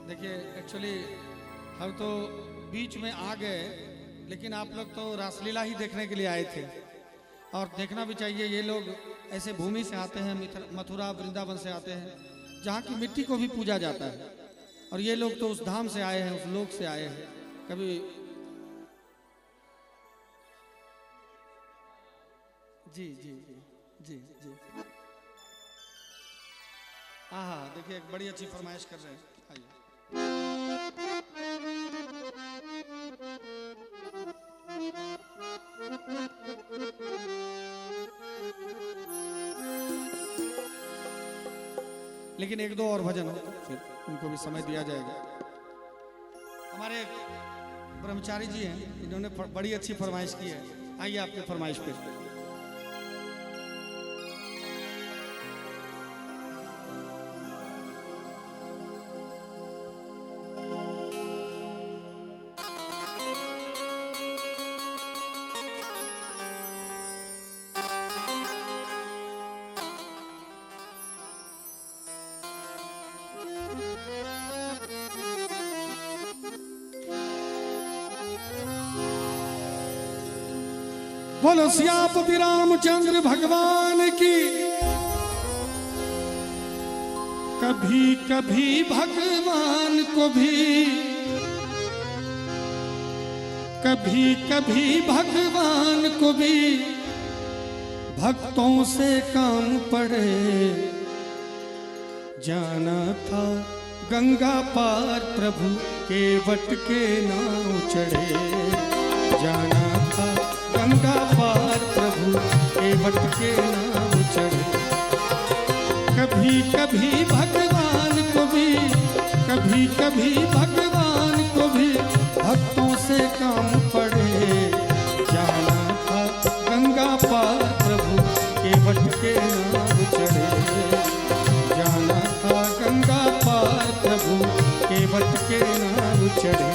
देखिए एक्चुअली हम तो बीच में आ गए, लेकिन आप लोग तो रासलीला ही देखने के लिए आए थे और देखना भी चाहिए। ये लोग ऐसे भूमि से आते हैं, मथुरा वृंदावन से आते हैं, जहाँ की मिट्टी को भी पूजा जाता है। और ये लोग तो उस धाम से आए हैं, उस लोक से आए हैं। कभी जी जी जी जी जी हाँ, देखिए एक बड़ी अच्छी फरमाइश कर रहे हैं। आइए। लेकिन एक दो और भजन हो, फिर उनको भी समय दिया जाएगा। हमारे ब्रह्मचारी जी हैं, इन्होंने बड़ी अच्छी फरमाइश की है। आइए आपके फरमाइश पे। बोलो सियापति रामचंद्र भगवान की। कभी कभी भगवान को भी, कभी कभी भगवान को भी भक्तों से काम पड़े। जाना था गंगा पार प्रभु के वट के नाव चढ़े। जाना था गंगा पार प्रभु के वट के नाव चढ़े। कभी कभी भगवान को भी, कभी कभी भगवान को भी भक्तों से काम पड़े। जाना था गंगा पार प्रभु के वट के नाव चढ़े। जाना था गंगा पार प्रभु के वट के नाव चढ़े।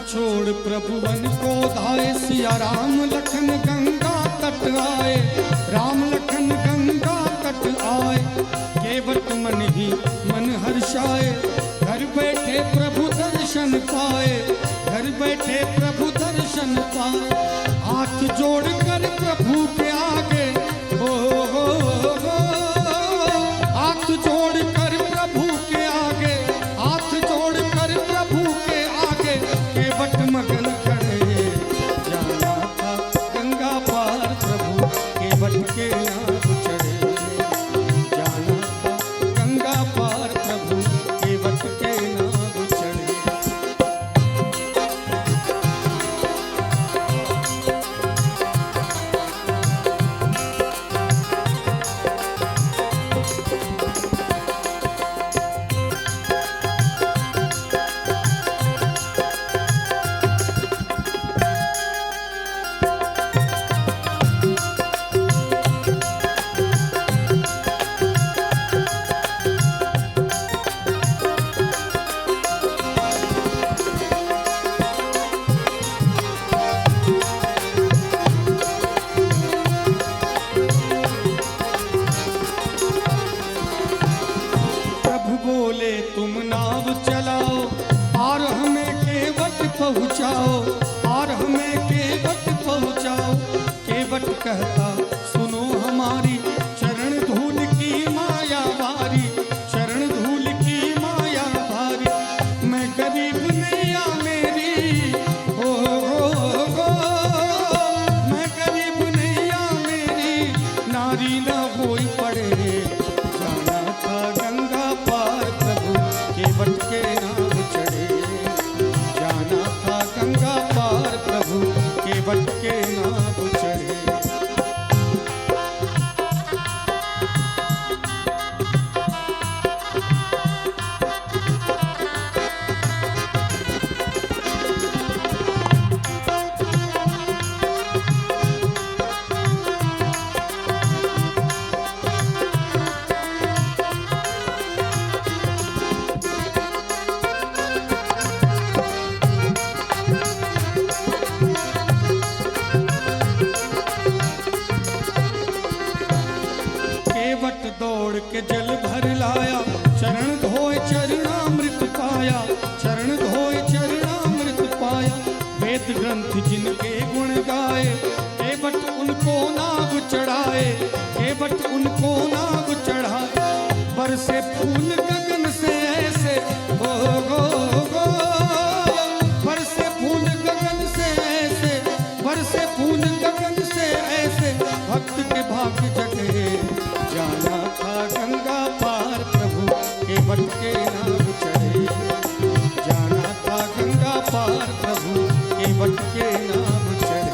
छोड़ प्रभुवन को धाए, सिया राम लखन गंगा तट आए। राम लखन गंगा तट आए, केवट मन ही मन हर्षाए। घर बैठे प्रभु दर्शन पाए, घर बैठे प्रभु दर्शन पाए। हाथ जोड़ कर प्रभु के आगे, हाथ जोड़ कर प्रभु के आगे, हाथ जोड़ कर प्रभु के आगे केवट मगन खड़े। जाना था गंगा पार प्रभु केवट के नाव चढ़े। जाना था गंगा पार प्रभु केवट के नाव चढ़े। तुम नाव चलाओ और हमें केवट पहुँचाओ, और हमें केवट पहुँचाओ। केवट कहता सुनो हमारी, चरण धूल की माया भारी। चरण धूल की माया भारी। मैं गरीब नैया मेरी, मैं गरीब नैया मेरी, नारी न होई पड़े। जाना था गंगा पार प्रभु केवट के नाव चढ़े। जाना था गंगा पार प्रभु के बरसे फूल गगन से ऐसे गो गो गो, बरसे फूल गगन से ऐसे, बरसे फूल गगन से ऐसे, भक्त के भाग्य जगे। जाना था गंगा पार प्रभु के वट के नाम चढ़े, जाना था गंगा पार प्रभु के वट के नाम चढ़े।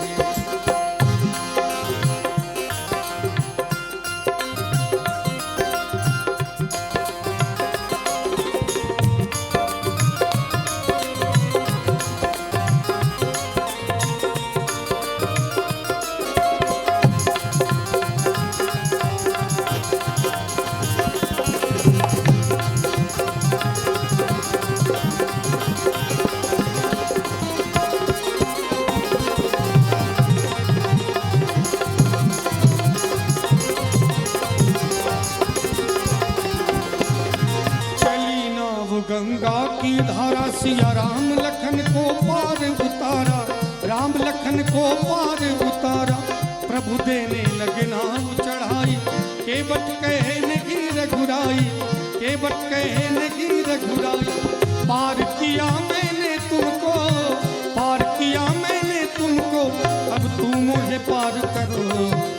गंगा की धारा सिया राम लखन को पार उतारा, राम लखन को पार उतारा। प्रभु देने लगे नाम चढ़ाई, केवट कहने की रघुराई, केवट कहने की रघुराई। पार किया मैंने तुमको, पार किया मैंने तुमको, अब तुम मुझे पार करो।